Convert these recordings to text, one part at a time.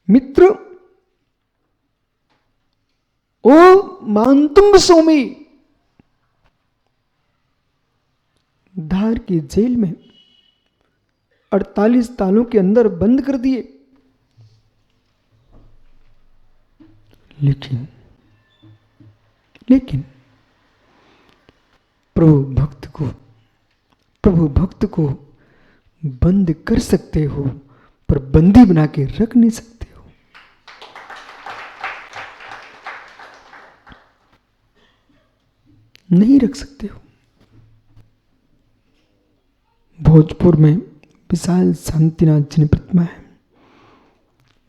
मित्र, ओ मानतुंग सोमी धार की जेल में 48 तालों के अंदर बंद कर दिए, लेकिन प्रभु भक्त को बंद कर सकते हो, पर बंदी बना के रख नहीं सकते हो। नहीं रख सकते हो। भोजपुर में विशाल शांतिनाथ जी की प्रतिमा है,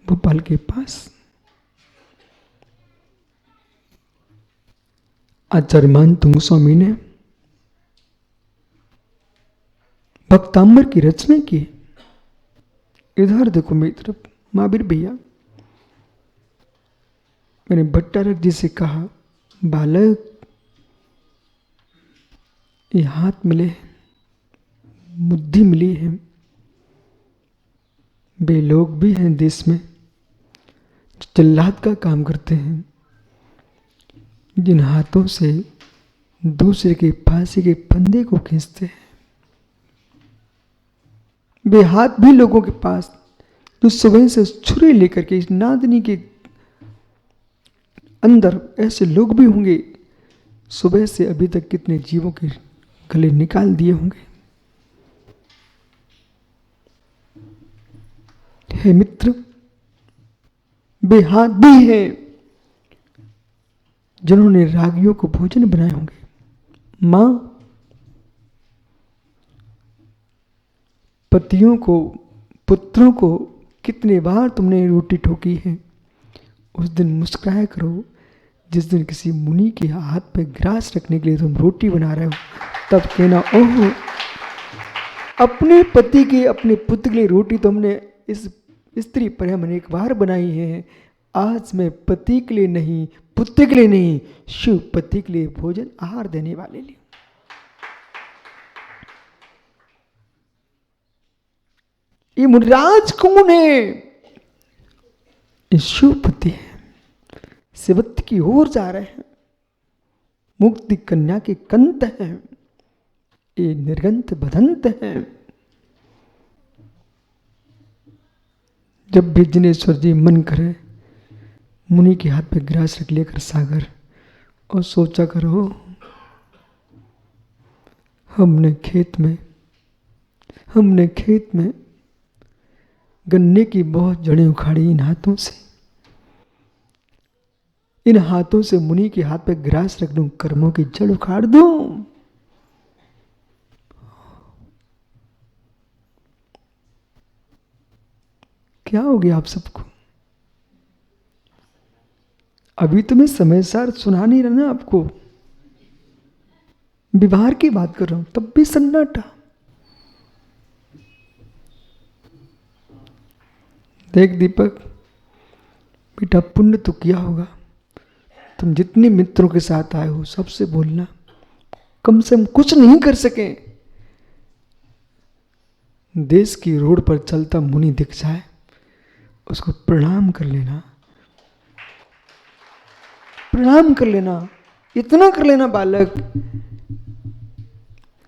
भोपाल के पास। आचार्य मानतुंग स्वामी ने भक्तांबर की रचना की। इधर देखो मेरी तरफ, महावीर भैया, मैंने भट्टारक जी से कहा, बालक ये हाथ मिले, बुद्धि मिली है, वे लोग भी हैं देश में जो जल्लाद का काम करते हैं, जिन हाथों से दूसरे के फांसी के फंदे को खींचते हैं। वे हाथ भी लोगों के पास जो सुबह से छुरी लेकर के इस नादनी के अंदर, ऐसे लोग भी होंगे सुबह से अभी तक कितने जीवों के गले निकाल दिए होंगे। हे मित्र, वे हाथ भी हैं जिन्होंने रागियों को भोजन बनाए होंगे। मां, पतियों को, पुत्रों को कितने बार तुमने रोटी ठोकी है। उस दिन मुस्कुराया करो जिस दिन किसी मुनि के हाथ पे ग्रास रखने के लिए तुम रोटी बना रहे हो, तब कहना, ओह, अपने पति के, अपने पुत्र के लिए रोटी तुमने इस स्त्री पर मैंने एक बार बनाई है। आज मैं पति के लिए नहीं, पुत्र के लिए नहीं, शिव पति के लिए भोजन आहार देने वाले लिए। ये मुनिराज कौन है? ये शिवपति है, शिवत्व की ओर जा रहे हैं, मुक्ति कन्या के कंत हैं, ये निर्गंत बदंत हैं। जब भी जिनेश्वर जी मन करे, मुनि के हाथ पे ग्रास रख लेकर सागर, और सोचा करो, हमने खेत में गन्ने की बहुत जड़ें उखाड़ी इन हाथों से। इन हाथों से मुनि के हाथ पे ग्रास रख दूं, कर्मों की जड़ उखाड़ दूं। क्या हो गया आप सबको? अभी तो मैं समय सार सुना नहीं रहा ना आपको, विवाह की बात कर रहा हूं, तब भी सन्नाटा। देख दीपक बेटा, पुण्य तो किया होगा, तुम जितने मित्रों के साथ आए हो सबसे बोलना, कम से कम कुछ नहीं कर सके, देश की रोड पर चलता मुनि दिख जाए, उसको प्रणाम कर लेना, प्रणाम कर लेना, इतना कर लेना। बालक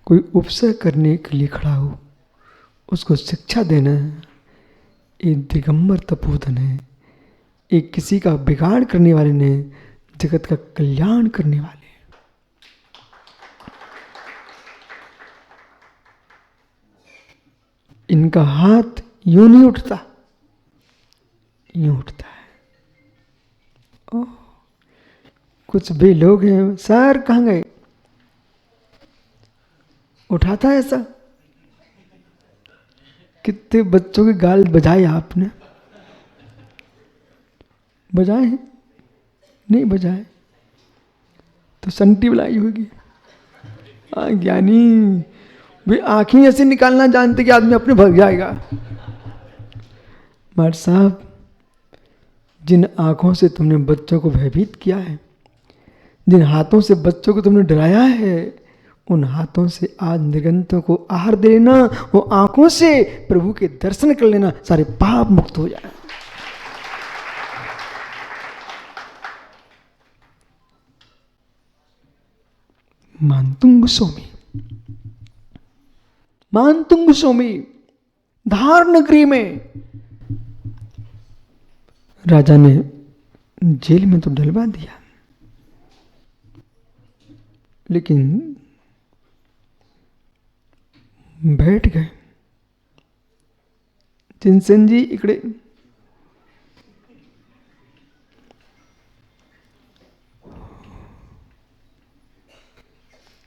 कोई उपसय करने के लिए खड़ा हो, उसको शिक्षा देना। ये दिगंबर तपोधन है, एक किसी का बिगाड़ करने वाले ने जगत का कल्याण करने वाले। इनका हाथ यूं नहीं उठता, यूं उठता है। ओह, कुछ भी लोग हैं, सर कहाँ गए? उठाता है ऐसा। कितने बच्चों के गाल बजाए आपने? बजाए हैं? नहीं बजाए तो संटी बुलाई होगी। ज्ञानी वे आंखें ऐसे निकालना जानते कि आदमी अपने भग जाएगा। मार साहब, जिन आंखों से तुमने बच्चों को भयभीत किया है, जिन हाथों से बच्चों को तुमने डराया है, उन हाथों से आज निर्गंतों को आहार दे लेना, वो आंखों से प्रभु के दर्शन कर लेना, सारे पाप मुक्त हो जाए। मानतुंग स्वामी, मानतुंग स्वामी धार नगरी में राजा ने जेल में तो डलवा दिया, लेकिन बैठ गए। चिंसन जी इकड़े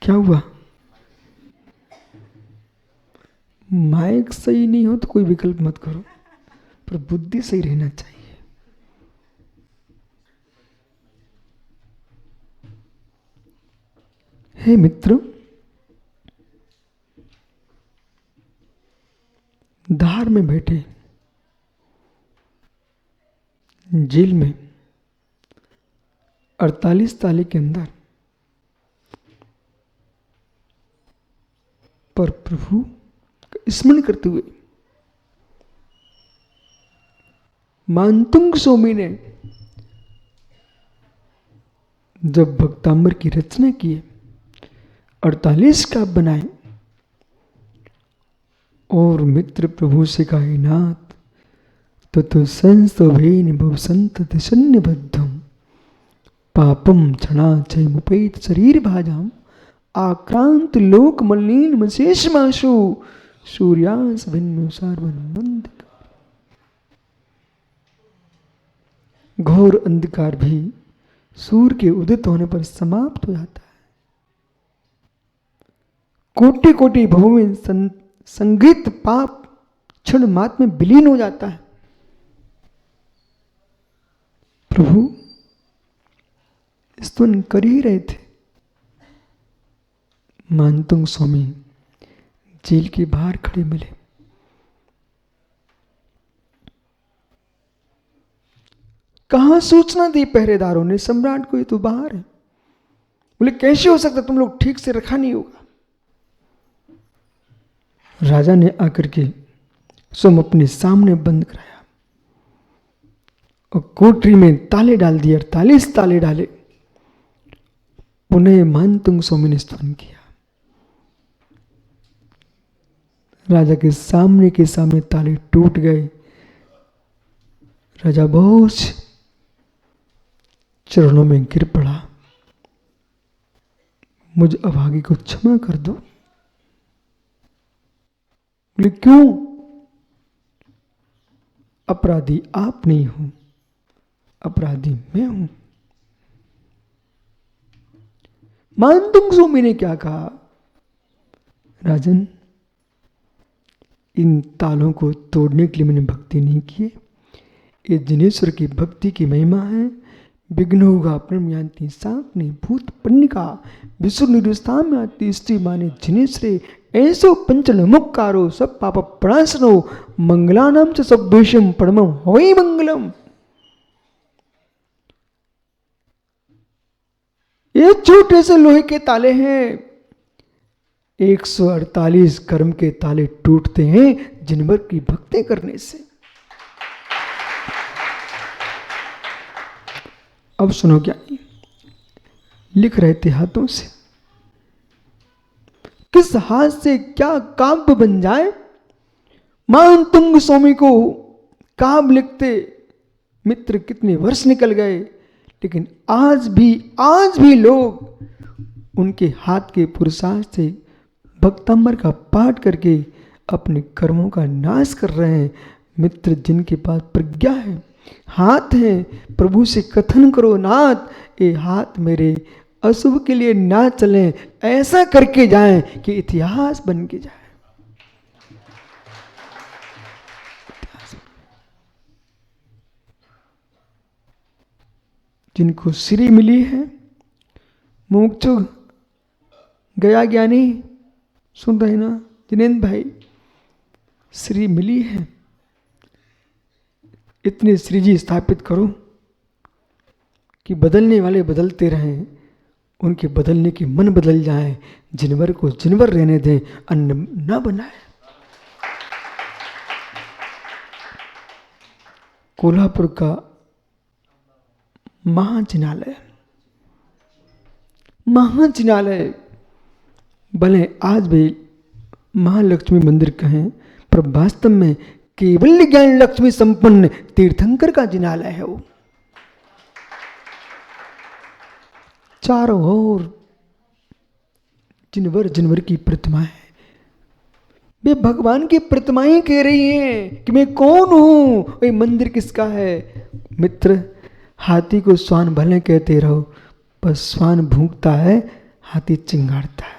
क्या हुआ? माइक सही नहीं हो तो कोई विकल्प मत करो, पर बुद्धि सही रहना चाहिए। हे मित्र, धार में बैठे जेल में 48 ताले के अंदर पर प्रभु का स्मरण करते हुए मानतुंग स्वामी ने जब भक्तांबर की रचना की, 48 काव्य बनाए और मित्र प्रभु से कहे, नाथ ततो संस्तभेन भवसंत दिशन्यबद्धम पापम क्षणा चय मुपेत शरीर भाजाम आक्रांत लोक मलिन मशेष माशु सूर्यांश भिन्न सार्वनंद। घोर अंधकार भी सूर्य के उदित होने पर समाप्त हो जाता है। कोटि कोटि भवों में संगीत पाप क्षण मात्र में विलीन हो जाता है। प्रभु स्तुति कर ही रहे थे। मानतुंग स्वामी जेल के बाहर खड़े मिले। कहां सूचना दी पहरेदारों ने सम्राट को, ये तो बाहर है। बोले कैसे हो सकता, तुम लोग ठीक से रखा नहीं होगा। राजा ने आकर के स्वयं अपने सामने बंद कराया और कोठरी में ताले डाल दिए, 48 ताले डाले। उन्हें मानतुंग स्वामी ने स्तवन किया। राजा के सामने ताले टूट गए। राजा बहुत चरणों में गिर पड़ा, मुझ अभागी को क्षमा कर दो। बोले क्यों? अपराधी आप नहीं हो, अपराधी मैं हूं। मानतुंग स्वामी ने क्या कहा? राजन, इन तालों को तोड़ने के लिए मैंने भक्ति नहीं की है। ये जिनेश्वर की भक्ति की महिमा है। विघ्न होगा प्रणमयांति साकने भूत पन्निका विष्णु निरुस्ताम आती स्त्री माने जिनेश्वरे ऐसो पंचन मुक्कारो सब पाप प्रणाशनो मंगलानाम च सब दोषम परमम होई मंगलम। ये छोटे से लोहे के ताले हैं। 148 कर्म के ताले टूटते हैं जिनवर की भक्ति करने से। अब सुनो क्या लिख रहे थे हाथों से। किस हाथ से क्या काव्य बन जाए। मानतुंग स्वामी को काव्य लिखते मित्र कितने वर्ष निकल गए, लेकिन आज भी लोग उनके हाथ के पुरुषार्थ से भक्तांबर का पाठ करके अपने कर्मों का नाश कर रहे हैं। मित्र जिनके पास प्रज्ञा है, हाथ है, प्रभु से कथन करो, नाथ ये हाथ मेरे अशुभ के लिए ना चलें, ऐसा करके जाएं कि इतिहास बन के जाए। जिनको श्री मिली है, मोक्षु गया ज्ञानी, सुन रहे ना जिनेंद्र भाई, श्री मिली है। इतने श्री जी स्थापित करो कि बदलने वाले बदलते रहें, उनके बदलने के मन बदल जाए। जिनवर को जिनवर रहने दें, अन्न न बनाए। कोल्हापुर का महाजिनालय भले आज भी महालक्ष्मी मंदिर कहें, पर वास्तव में केवल ज्ञान लक्ष्मी संपन्न तीर्थंकर का जिनालय है वो। चारों ओर जिनवर की प्रतिमाएं, वे भगवान की प्रतिमाएं कह रही हैं कि मैं कौन हूं, ये मंदिर किसका है। मित्र, हाथी को स्वान भले कहते रहो, पर स्वान भूखता है, हाथी चिंगाड़ता है।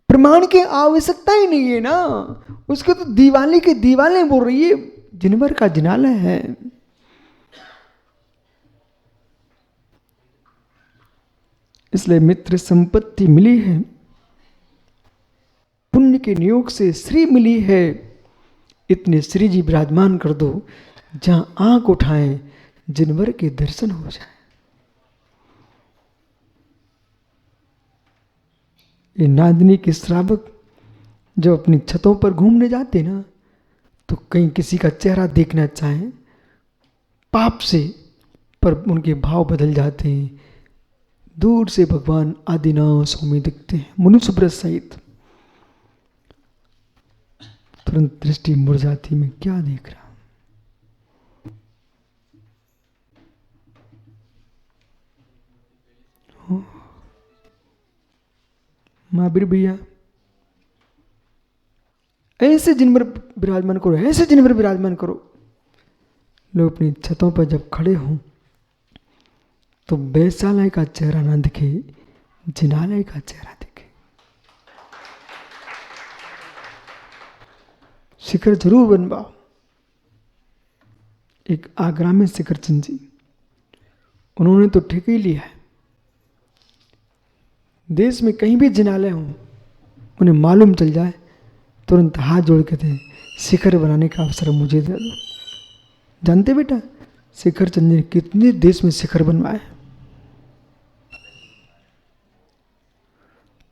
प्रमाण की आवश्यकता ही नहीं है ना, उसके तो दीवाली के दीवाले बोल रही है, जिनवर का जिनालय है। इसलिए मित्र, संपत्ति मिली है, पुण्य के नियोग से श्री मिली है, इतने श्री जी विराजमान कर दो जहां आंख उठाएं जिनवर के दर्शन हो जाए। ये नादिनी के श्रावक जो अपनी छतों पर घूमने जाते ना, तो कहीं किसी का चेहरा देखना चाहें पाप से, पर उनके भाव बदल जाते हैं। दूर से भगवान आदिनाथ स्वामी दिखते हैं, मनुष्य व्रत सहित। तुरंत दृष्टि मुड़ जाती, मैं क्या देख रहा हूं। महावीर भैया, ऐसे जिनवर विराजमान करो, ऐसे जिनवर विराजमान करो। लोग अपनी छतों पर जब खड़े हों तो वैशालय का चेहरा ना दिखे, जिनालय का चेहरा दिखे। शिखर जरूर बनवाओ। एक आगरा में शिखर चंद जी, उन्होंने तो ठेका ही लिया है, देश में कहीं भी जिनालय हो, उन्हें मालूम चल जाए, तुरंत हाथ जोड़ के थे, शिखर बनाने का अवसर मुझे दे दो। जानते बेटा, शिखर चंद जी ने कितने देश में शिखर बनवाए।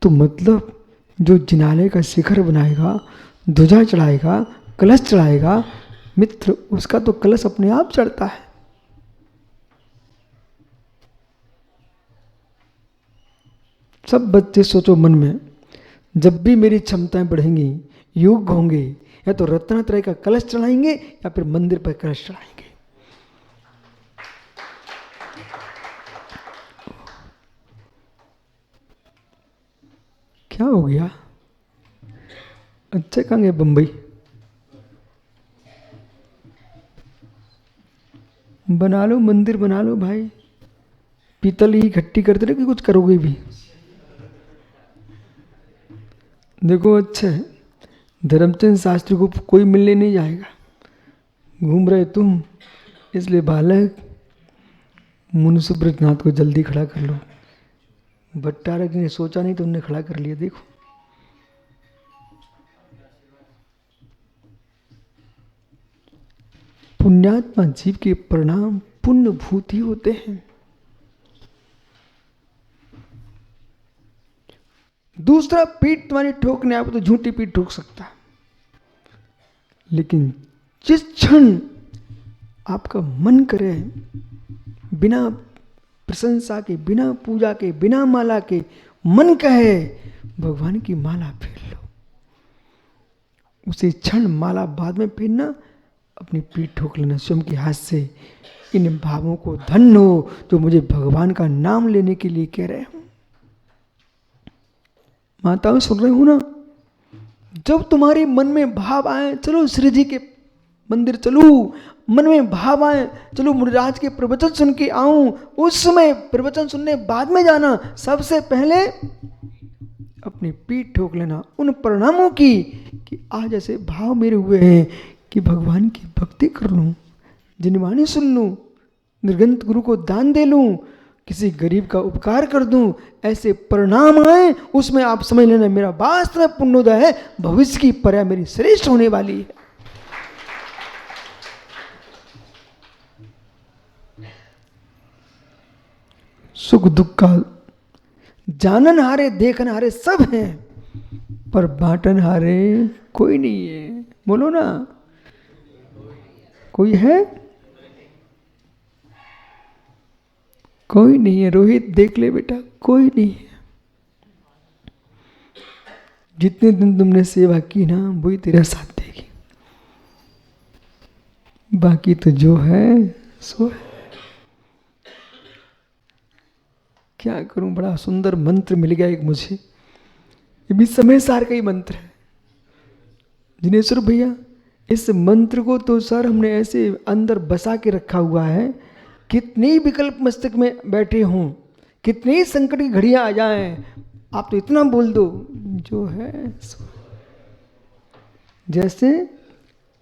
तो मतलब जो जिनालय का शिखर बनाएगा, ध्वजा चढ़ाएगा, कलश चढ़ाएगा, मित्र, उसका तो कलश अपने आप चढ़ता है। सब बच्चे सोचो मन में, जब भी मेरी क्षमताएं बढ़ेंगी, योग होंगे, या तो रत्नात्रय का कलश चढ़ाएंगे या फिर मंदिर पर कलश चढ़ाएंगे। क्या हो गया? अच्छा कहाँ गए बंबई? बना लो मंदिर, बना लो भाई, पीतल ही इकट्ठी करते रहे कि कुछ करोगे भी। देखो अच्छा है, धर्मचंद शास्त्री को कोई मिलने नहीं जाएगा, घूम रहे तुम, इसलिए बालक मुंशी ब्रजनाथ को जल्दी खड़ा कर लो। भट्टारक ने सोचा नहीं तो उन्होंने खड़ा कर लिया। देखो पुण्यात्मा जीव के परिणाम पुण्य भूत ही होते हैं। दूसरा पीठ तुम्हारी ठोकने आप तो झूठी पीठ ठोक सकता, लेकिन जिस क्षण आपका मन करे, बिना प्रशंसा के, बिना पूजा के, बिना माला के, मन कहे भगवान की माला फेर लो, उसी क्षण माला बाद में फेरना, अपनी पीठ ठोक लेना स्वयं के हाथ से। इन भावों को धन्य हो जो मुझे भगवान का नाम लेने के लिए कह रहे हो। माताओं सुन रहे हो ना, जब तुम्हारे मन में भाव आए, चलो श्री जी के मंदिर चलो, मन में भाव आए, चलो मुनिराज के प्रवचन सुन के आऊं, उस समय प्रवचन सुनने बाद में जाना, सबसे पहले अपनी पीठ ठोक लेना उन परिणामों की कि आज ऐसे भाव मेरे हुए हैं कि भगवान की भक्ति कर लूं, जिनवाणी सुन लूं, निर्गंत गुरु को दान दे लूं, किसी गरीब का उपकार कर दूं, ऐसे परिणाम आए, उसमें आप समझ लेना मेरा वास्तव पुण्योदय है, भविष्य की पर्या मेरी श्रेष्ठ होने वाली है। सुख दुख का जानन हारे देखन हारे सब हैं, पर बांटन हारे कोई नहीं है। बोलो ना, कोई है? कोई नहीं है रोहित, देख ले बेटा, कोई नहीं है। जितने दिन तुमने सेवा की ना वही तेरा साथ देगी, बाकी तो जो है सो है। क्या करूं, बड़ा सुंदर मंत्र मिल गया एक मुझे, ये भी समय सार का ही मंत्र है। जिनेश्वर भैया, इस मंत्र को तो सर हमने ऐसे अंदर बसा के रखा हुआ है, कितने विकल्प मस्तक में बैठे हों, कितनी संकट की घड़ियां आ जाएं, आप तो इतना बोल दो जो है सो। जैसे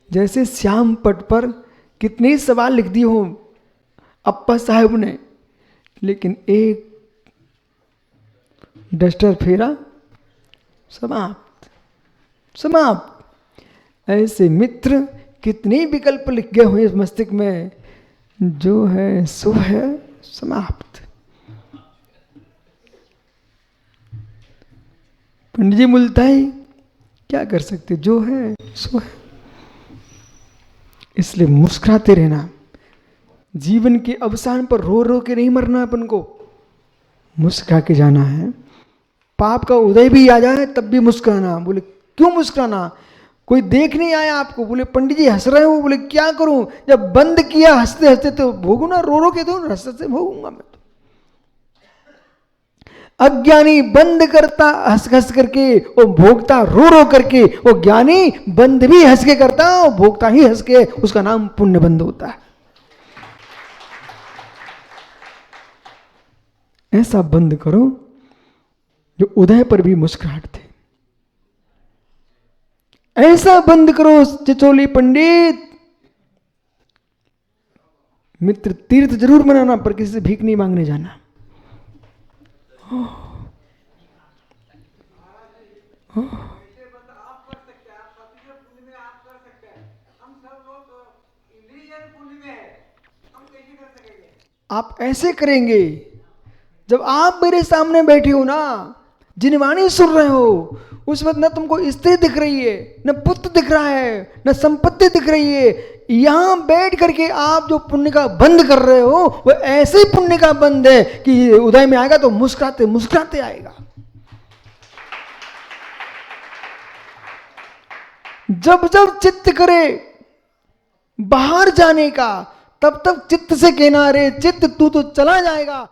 जैसे श्याम पट पर कितने सवाल लिख दिए हों अप्पा साहब ने, लेकिन एक डस्टर फेरा, समाप्त समाप्त। ऐसे मित्र कितने विकल्प लिख गए हुए इस मस्तिष्क में, जो है सो है, समाप्त। पंडित जी मुल्ताई क्या कर सकते, जो है सो है। इसलिए मुस्कुराते रहना, जीवन के अवसान पर रो रो के नहीं मरना, अपन को मुस्कुरा के जाना है। पाप का उदय भी आ जाए तब भी मुस्कुराना। बोले क्यों मुस्कुराना, कोई देख नहीं आया आपको, बोले पंडित जी हंस रहे हो, बोले क्या करूं, जब बंद किया हंसते हंसते तो भोगू ना, रो रो के तो हंसते हंसते भोगूंगा मैं तो। अज्ञानी बंद करता हंस हंस करके, वो भोगता रो रो करके। वो ज्ञानी बंद भी हंस के करता, वो भोगता ही हंस के, उसका नाम पुण्य बंद होता है। ऐसा बंद करो जो उदय पर भी मुस्कुराहट थे। ऐसा बंद करो चिचोली पंडित, मित्र तीर्थ जरूर मनाना पर किसी से भीख नहीं मांगने जाना। आप ऐसे करेंगे जब आप मेरे सामने बैठे हो ना, जिनवाणी सुन रहे हो, उस वक्त न तुमको स्त्री दिख रही है, न पुत्र दिख रहा है, न संपत्ति दिख रही है। यहां बैठ करके आप जो पुण्य का बंद कर रहे हो, वो ऐसे पुण्य का बंद है कि उदय में आएगा तो मुस्कुराते मुस्कुराते आएगा। जब जब चित्त करे बाहर जाने का, तब तक चित्त से कहना, रे चित्त तू तो चला जाएगा।